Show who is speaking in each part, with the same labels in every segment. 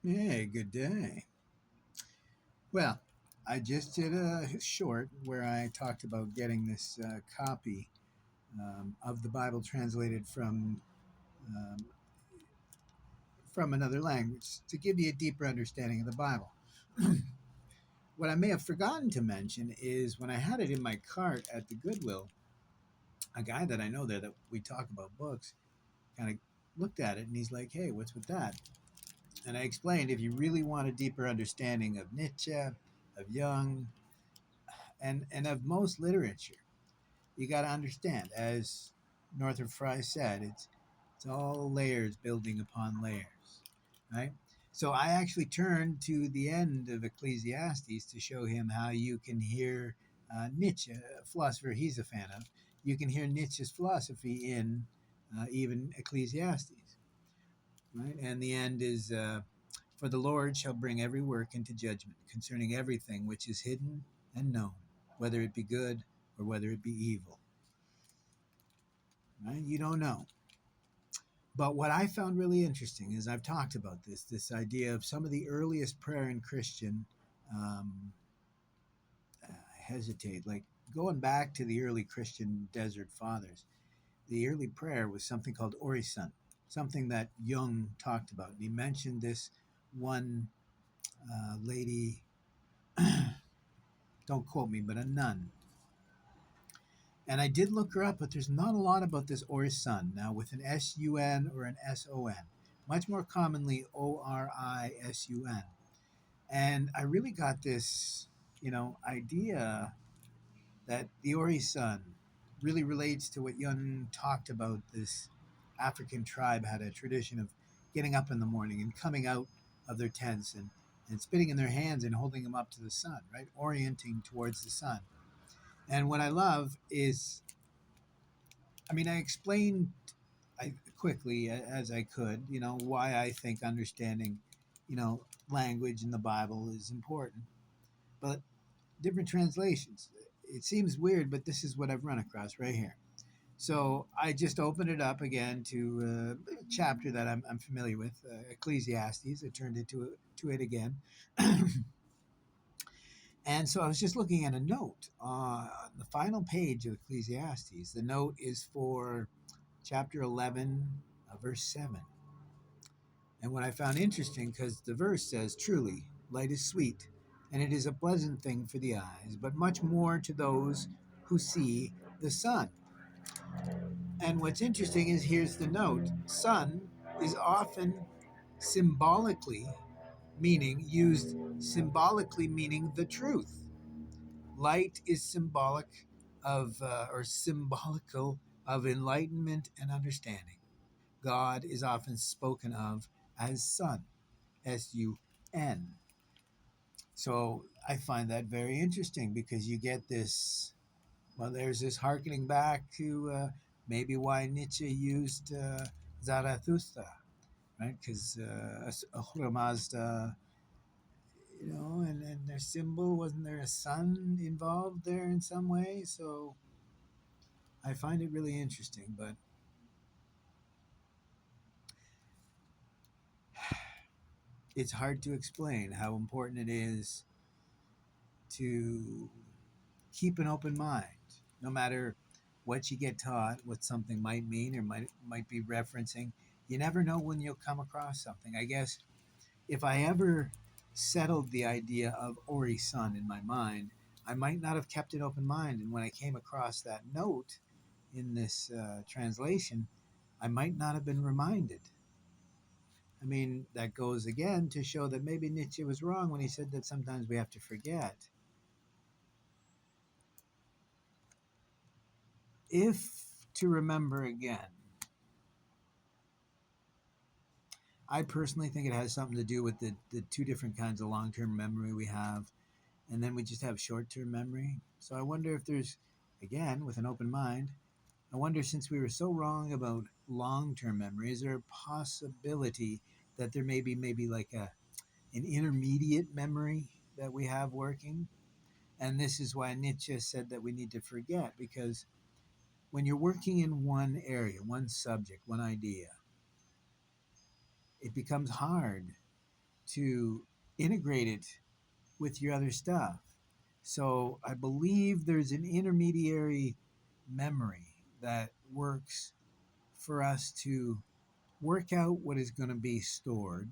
Speaker 1: Hey, good day. Well, I just did a short where I talked about getting this copy of the Bible translated um, from another language to give you a deeper understanding of the Bible. What I may have forgotten to mention is when I had it in my cart at the Goodwill, a guy that I know there that we talk about books kind of looked at it and he's like, "Hey, what's with that?" And I explained if you really want a deeper understanding of Nietzsche, of Jung, and of most literature, you got to understand, as Northrop Frye said, it's all layers building upon layers, right? So I actually turned to the end of Ecclesiastes to show him how you can hear Nietzsche, a philosopher he's a fan of. You can hear Nietzsche's philosophy in even Ecclesiastes, right? And the end is, for the Lord shall bring every work into judgment concerning everything which is hidden and known, whether it be good or whether it be evil. Right? You don't know. But what I found really interesting is I've talked about this idea of some of the earliest prayer in Christian. Um, I hesitate, like going back to the early Christian desert fathers. The early prayer was something called Orisun, something that Jung talked about. And he mentioned this one lady, don't quote me, but a nun. And I did look her up, but there's not a lot about this Orisun now with an S-U-N or an S-O-N. Much more commonly Orisun. And I really got this, idea that the Orisun really relates to what Yun talked about. This African tribe had a tradition of getting up in the morning and coming out of their tents and spitting in their hands and holding them up to the sun, right? Orienting towards the sun. And what I love is, I explained quickly as I could, why I think understanding, language in the Bible is important. But different translations, it seems weird, but this is what I've run across right here. So I just opened it up again to a chapter that I'm familiar with, Ecclesiastes. I turned it to it again. And so I was just looking at a note on the final page of Ecclesiastes. The note is for chapter 11, verse 7. And what I found interesting, because the verse says, "Truly, light is sweet, and it is a pleasant thing for the eyes, but much more to those who see the sun." And what's interesting is here's the note: sun is often symbolically used symbolically meaning the truth. Light is symbolic of, or symbolical of enlightenment and understanding. God is often spoken of as sun, S-U-N. So I find that very interesting because you get this, well, there's this harkening back to maybe why Nietzsche used Zarathustra, right? Because Ahura Mazda, and their symbol, wasn't there a sun involved there in some way? So I find it really interesting, but it's hard to explain how important it is to keep an open mind, no matter what you get taught, what something might mean or might be referencing. You never know when you'll come across something. I guess if I ever settled the idea of Ori Sun in my mind, I might not have kept an open mind. And when I came across that note in this translation, I might not have been reminded. That goes again to show that maybe Nietzsche was wrong when he said that sometimes we have to forget. If to remember again, I personally think it has something to do with the two different kinds of long term memory we have, and then we just have short term memory. So I wonder if there's, again, with an open mind, I wonder, since we were so wrong about long term memory, is there a possibility that there may be maybe like an intermediate memory that we have working? And this is why Nietzsche said that we need to forget, because when you're working in one area, one subject, one idea, it becomes hard to integrate it with your other stuff. So I believe there's an intermediary memory that works for us to work out what is going to be stored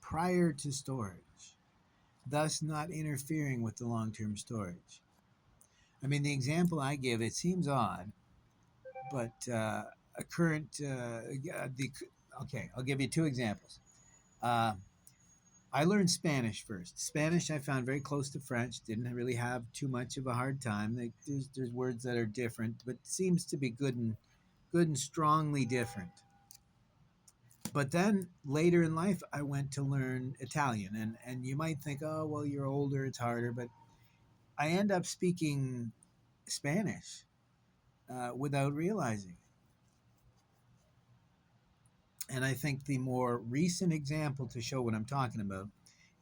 Speaker 1: prior to storage, thus not interfering with the long term storage. I mean, the example I give, it seems odd, but a current, okay, I'll give you two examples. Uh, I learned Spanish first. Spanish I found very close to French. Didn't really have too much of a hard time. There's words that are different, but seems to be good and strongly different. But then later in life, I went to learn Italian, and you might think, oh well, you're older, it's harder, but I end up speaking Spanish without realizing. And I think the more recent example to show what I'm talking about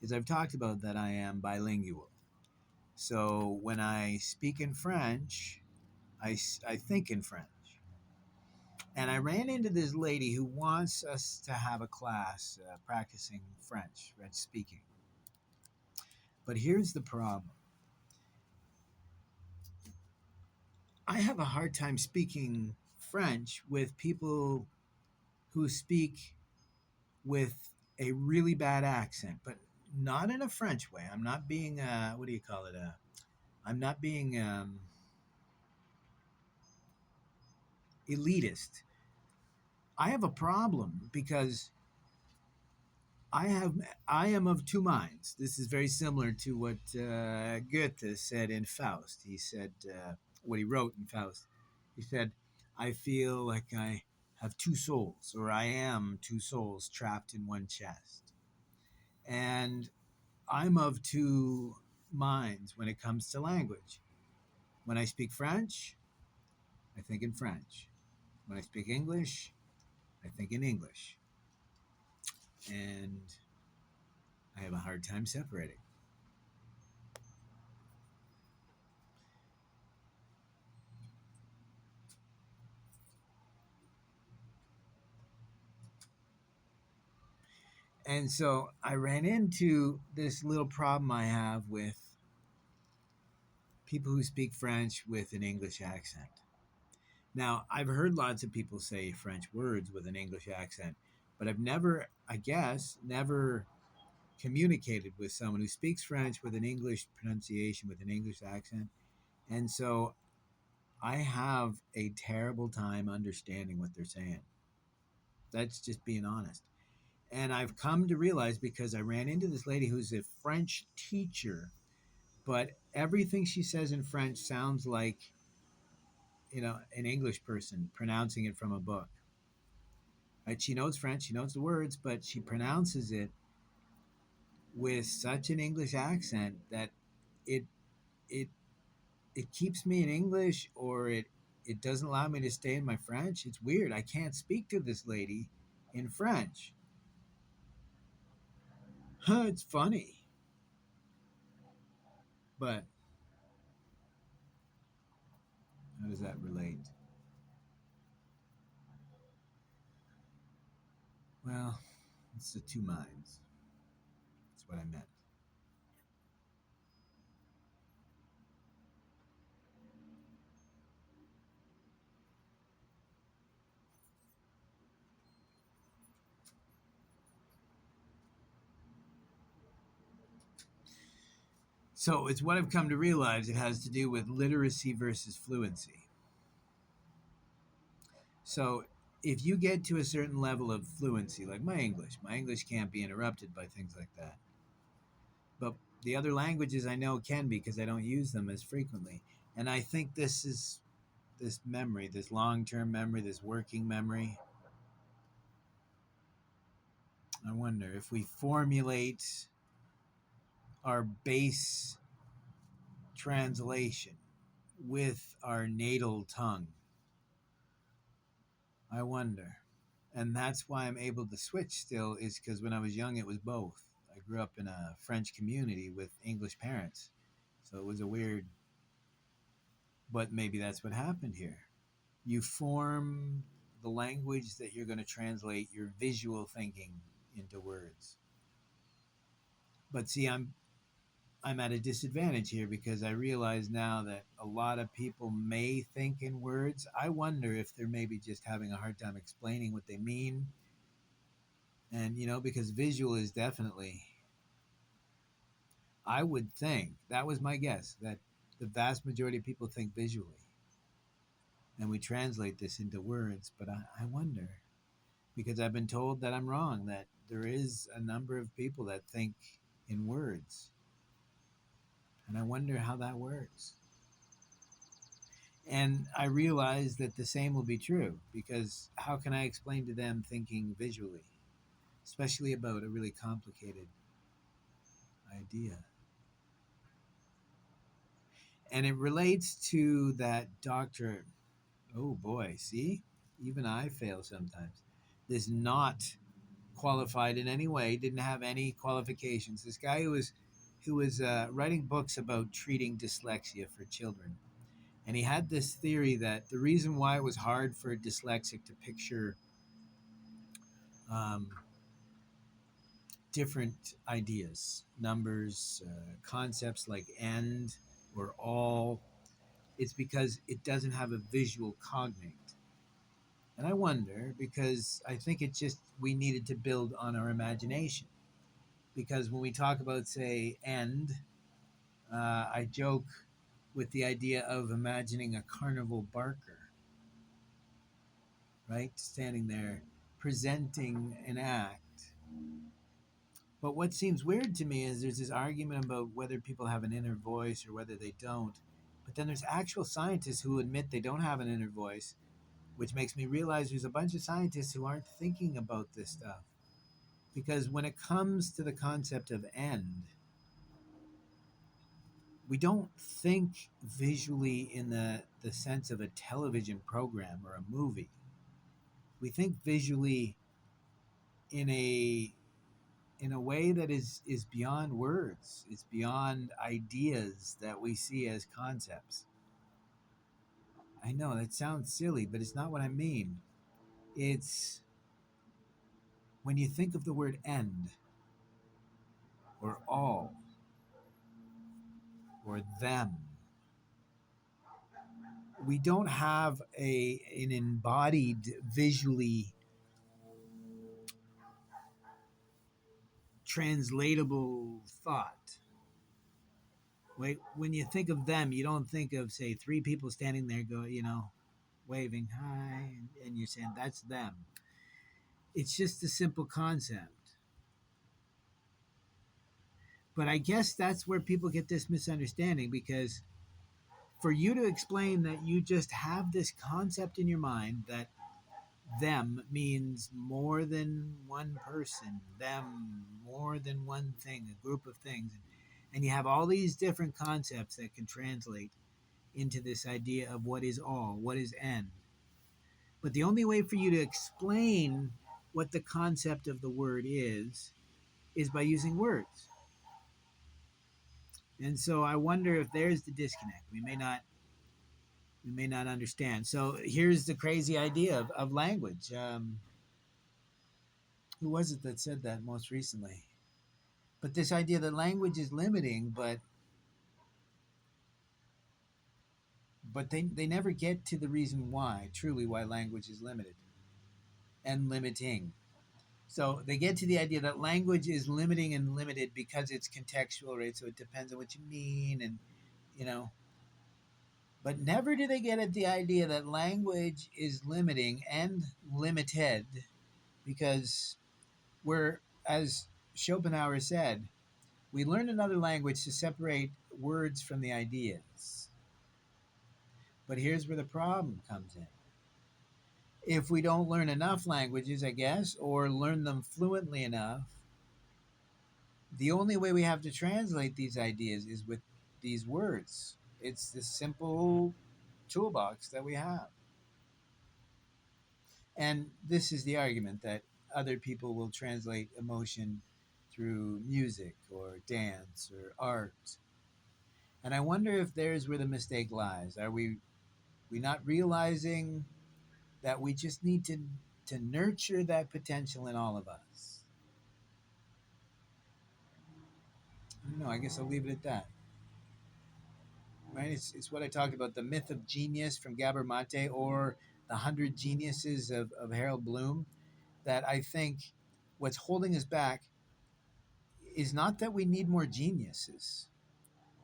Speaker 1: is I've talked about that I am bilingual. So when I speak in French, I think in French. And I ran into this lady who wants us to have a class practicing French speaking. But here's the problem, I have a hard time speaking French with people who speak with a really bad accent, but not in a French way. I'm not being, what do you call it? I'm not being elitist. I have a problem because I have I am of two minds. This is very similar to what Goethe said in Faust. He said what he wrote in Faust. He said, "I feel like I have two souls, or I am two souls trapped in one chest." And I'm of two minds when it comes to language. When I speak French, I think in French. When I speak English, I think in English. And I have a hard time separating. And so I ran into this little problem I have with people who speak French with an English accent. Now, I've heard lots of people say French words with an English accent, but I've never, I guess, never communicated with someone who speaks French with an English pronunciation, with an English accent. And so I have a terrible time understanding what they're saying. That's just being honest. And I've come to realize, because I ran into this lady who's a French teacher, but everything she says in French sounds like, an English person pronouncing it from a book. Right? She knows French, she knows the words, but she pronounces it with such an English accent that it it it keeps me in English, or it doesn't allow me to stay in my French. It's weird. I can't speak to this lady in French. It's funny, but how does that relate? Well, it's the two minds. That's what I meant. So it's what I've come to realize. It has to do with literacy versus fluency. So if you get to a certain level of fluency, like my English can't be interrupted by things like that. But the other languages I know can be, because I don't use them as frequently. And I think this is this memory, this long term memory, this working memory. I wonder if we formulate our base translation with our natal tongue. I wonder. And that's why I'm able to switch still, is because when I was young, it was both. I grew up in a French community with English parents. So it was a weird, but maybe that's what happened here. You form the language that you're going to translate your visual thinking into words. But see, I'm at a disadvantage here because I realize now that a lot of people may think in words. I wonder if they're maybe just having a hard time explaining what they mean. And, because visual is definitely, I would think, that was my guess, that the vast majority of people think visually. And we translate this into words. But I wonder, because I've been told that I'm wrong, that there is a number of people that think in words. And I wonder how that works. And I realize that the same will be true because how can I explain to them thinking visually, especially about a really complicated idea? And it relates to that doctor. Oh boy, see, even I fail sometimes. This not qualified in any way, didn't have any qualifications. This guy who was writing books about treating dyslexia for children. And he had this theory that the reason why it was hard for a dyslexic to picture um, different ideas, numbers, concepts like and or all, it's because it doesn't have a visual cognate. And I wonder because I think it's just we needed to build on our imagination. Because when we talk about, say, and, I joke with the idea of imagining a carnival barker, right? Standing there presenting an act. But what seems weird to me is there's this argument about whether people have an inner voice or whether they don't. But then there's actual scientists who admit they don't have an inner voice, which makes me realize there's a bunch of scientists who aren't thinking about this stuff. Because when it comes to the concept of end, we don't think visually in the sense of a television program or a movie. We think visually in a way that is beyond words. It's beyond ideas that we see as concepts. I know that sounds silly, but it's not what I mean. It's when you think of the word end or all or them, we don't have an embodied visually translatable thought. Wait, when you think of them, you don't think of, say, three people standing there, waving hi, and you're saying that's them. It's just a simple concept. But I guess that's where people get this misunderstanding because for you to explain that you just have this concept in your mind that them means more than one person, them more than one thing, a group of things, and you have all these different concepts that can translate into this idea of what is all, what is end. But the only way for you to explain what the concept of the word is by using words. And so I wonder if there's the disconnect. We may not understand. So here's the crazy idea of language. Who was it that said that most recently? But this idea that language is limiting, but they never get to the reason why, truly why language is limited and limiting. So they get to the idea that language is limiting and limited because it's contextual, right? So it depends on what you mean, and you know. But never do they get at the idea that language is limiting and limited because we're, as Schopenhauer said, we learn another language to separate words from the ideas. But here's where the problem comes in. If we don't learn enough languages, I guess, or learn them fluently enough, the only way we have to translate these ideas is with these words. It's this simple toolbox that we have. And this is the argument that other people will translate emotion through music or dance or art. And I wonder if there's where the mistake lies. Are we not realizing that we just need to nurture that potential in all of us? No, I guess I'll leave it at that. Right? It's what I talked about, the myth of genius from Gabor Mate, or the 100 geniuses of Harold Bloom. That I think what's holding us back is not that we need more geniuses.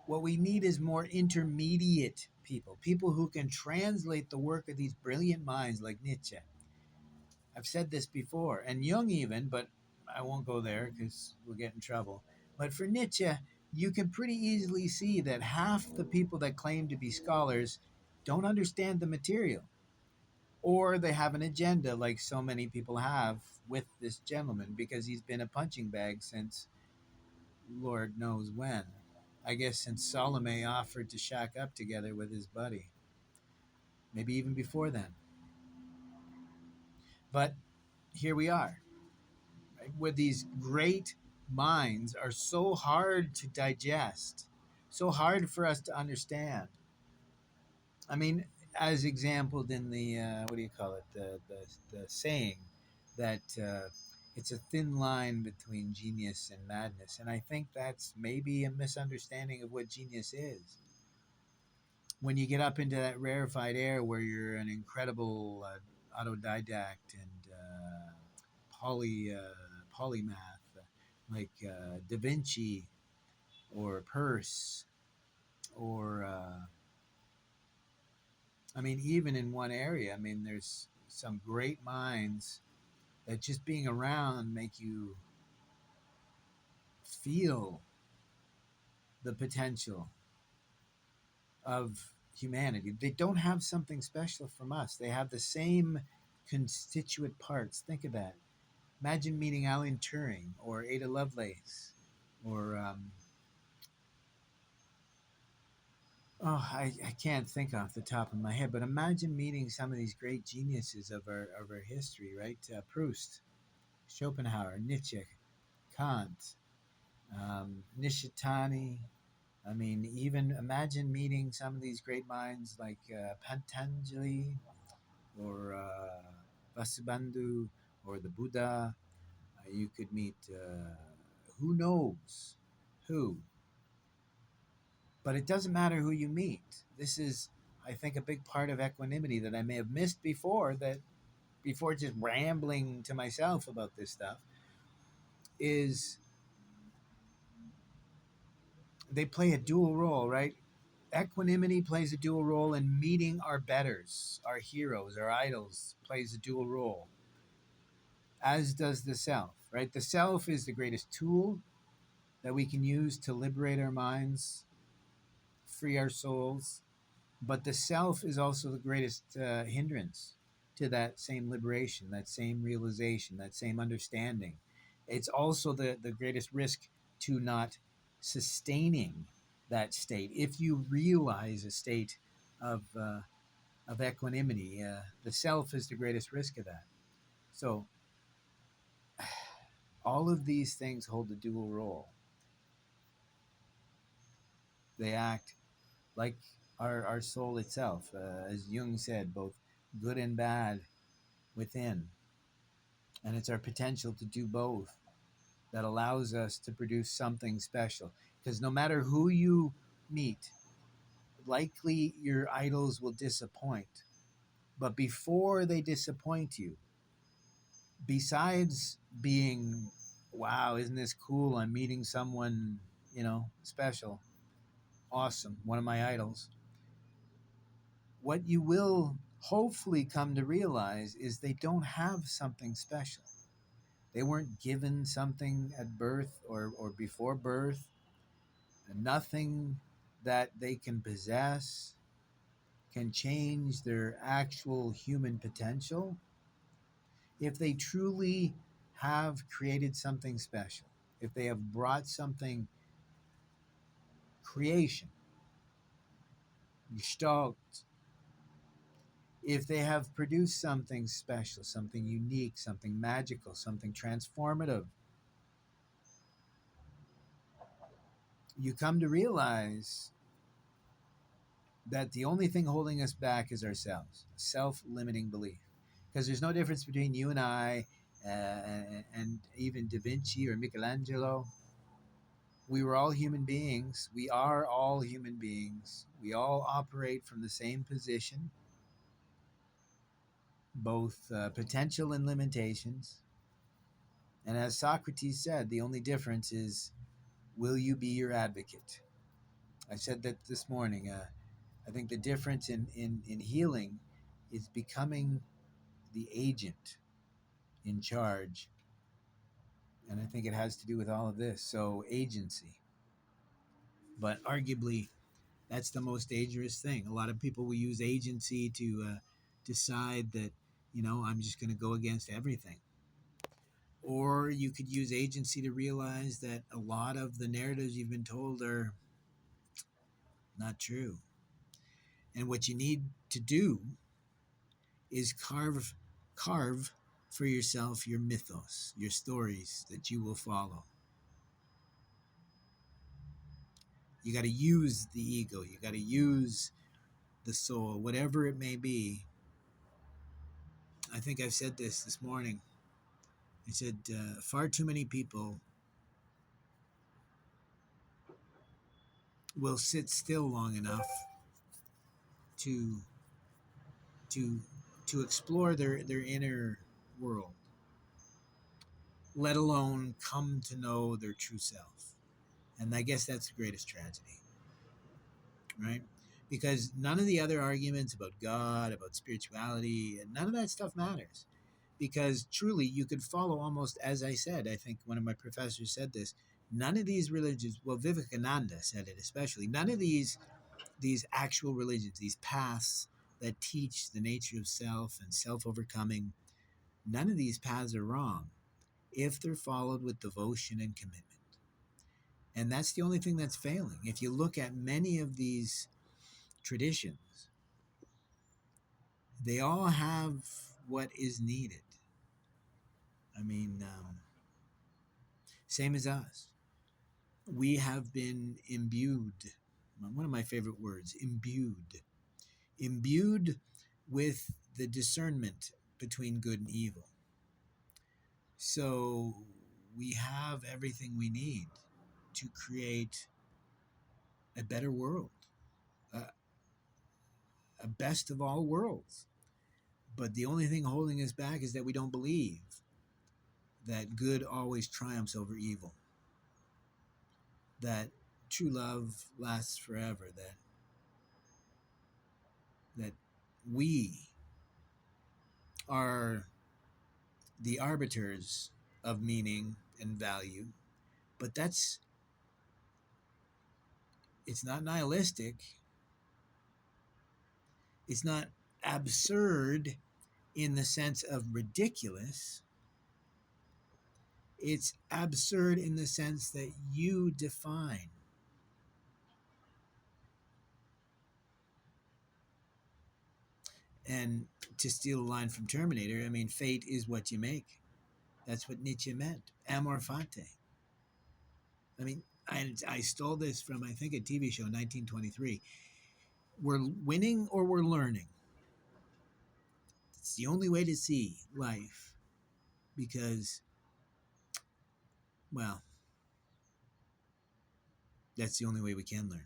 Speaker 1: What we need is more intermediate people, people who can translate the work of these brilliant minds like Nietzsche. I've said this before, and Jung even, but I won't go there because we'll get in trouble. But for Nietzsche, you can pretty easily see that half the people that claim to be scholars don't understand the material, or they have an agenda like so many people have with this gentleman because he's been a punching bag since Lord knows when. I guess since Salome offered to shack up together with his buddy. Maybe even before then. But here we are, right? Where these great minds are so hard to digest, so hard for us to understand. I mean, as exampled in the, what do you call it, the saying that it's a thin line between genius and madness. And I think that's maybe a misunderstanding of what genius is. When you get up into that rarefied air where you're an incredible autodidact and polymath, like Da Vinci or Peirce, or I mean, even in one area, I mean, there's some great minds that just being around make you feel the potential of humanity. They don't have something special from us. They have the same constituent parts. Think of that. Imagine meeting Alan Turing or Ada Lovelace or I can't think off the top of my head, but imagine meeting some of these great geniuses of our history, right? Proust, Schopenhauer, Nietzsche, Kant, Nishitani. I mean, even imagine meeting some of these great minds like Patanjali or Vasubandhu or the Buddha. You could meet who knows who, but it doesn't matter who you meet. This is, I think, a big part of equanimity that I may have missed before. That before just rambling to myself about this stuff is they play a dual role, right? Equanimity plays a dual role in meeting our betters, our heroes, our idols, plays a dual role, as does the self, right? The self is the greatest tool that we can use to liberate our minds, free our souls, but the self is also the greatest hindrance to that same liberation, that same realization, that same understanding. It's also the greatest risk to not sustaining that state. If you realize a state of equanimity, the self is the greatest risk of that. So all of these things hold a dual role. They act like our soul itself, as Jung said, both good and bad within. And it's our potential to do both that allows us to produce something special. Because no matter who you meet, likely your idols will disappoint. But before they disappoint you, besides being, wow, isn't this cool? I'm meeting someone, special, awesome, one of my idols. What you will hopefully come to realize is they don't have something special. They weren't given something at birth or before birth. Nothing that they can possess can change their actual human potential if they truly have created something special, if they have brought something, creation, gestalt, if they have produced something special, something unique, something magical, something transformative, you come to realize that the only thing holding us back is ourselves, self-limiting belief. Because there's no difference between you and I, and even Da Vinci or Michelangelo. we were all human beings. We are all human beings. We all operate from the same position, both potential and limitations. And as Socrates said, the only difference is, will you be your advocate? I said that this morning. I think the difference in healing is becoming the agent in charge. And I think it has to do with all of this. So, agency. But arguably, that's the most dangerous thing. A lot of people will use agency to decide that, I'm just going to go against everything. Or you could use agency to realize that a lot of the narratives you've been told are not true. And what you need to do is carve for yourself your mythos, your stories that you will follow. You got to use the ego, you got to use the soul, whatever it may be. I think I've said this morning. I said far too many people will sit still long enough to to to explore their inner world, let alone come to know their true self. And I guess that's the greatest tragedy, right? Because none of the other arguments about God, about spirituality, and none of that stuff matters. Because truly, you could follow almost, as I said, I think one of my professors said this, none of these religions, well, Vivekananda said it especially, none of these actual religions, these paths that teach the nature of self and self overcoming, none of these paths are wrong if they're followed with devotion and commitment. And that's the only thing that's failing. If you look at many of these traditions, they all have what is needed. I mean, same as us. We have been imbued, one of my favorite words, imbued with the discernment between good and evil. So we have everything we need to create a better world, a best of all worlds. But the only thing holding us back is that we don't believe that good always triumphs over evil, that true love lasts forever, that we are the arbiters of meaning and value. But it's not nihilistic. It's not absurd in the sense of ridiculous. It's absurd in the sense that you define. And to steal a line from Terminator, I mean, fate is what you make. That's what Nietzsche meant. Amor fati. I mean, I stole this from, I think, a TV show, 1923. We're winning or we're learning. It's the only way to see life because, well, that's the only way we can learn.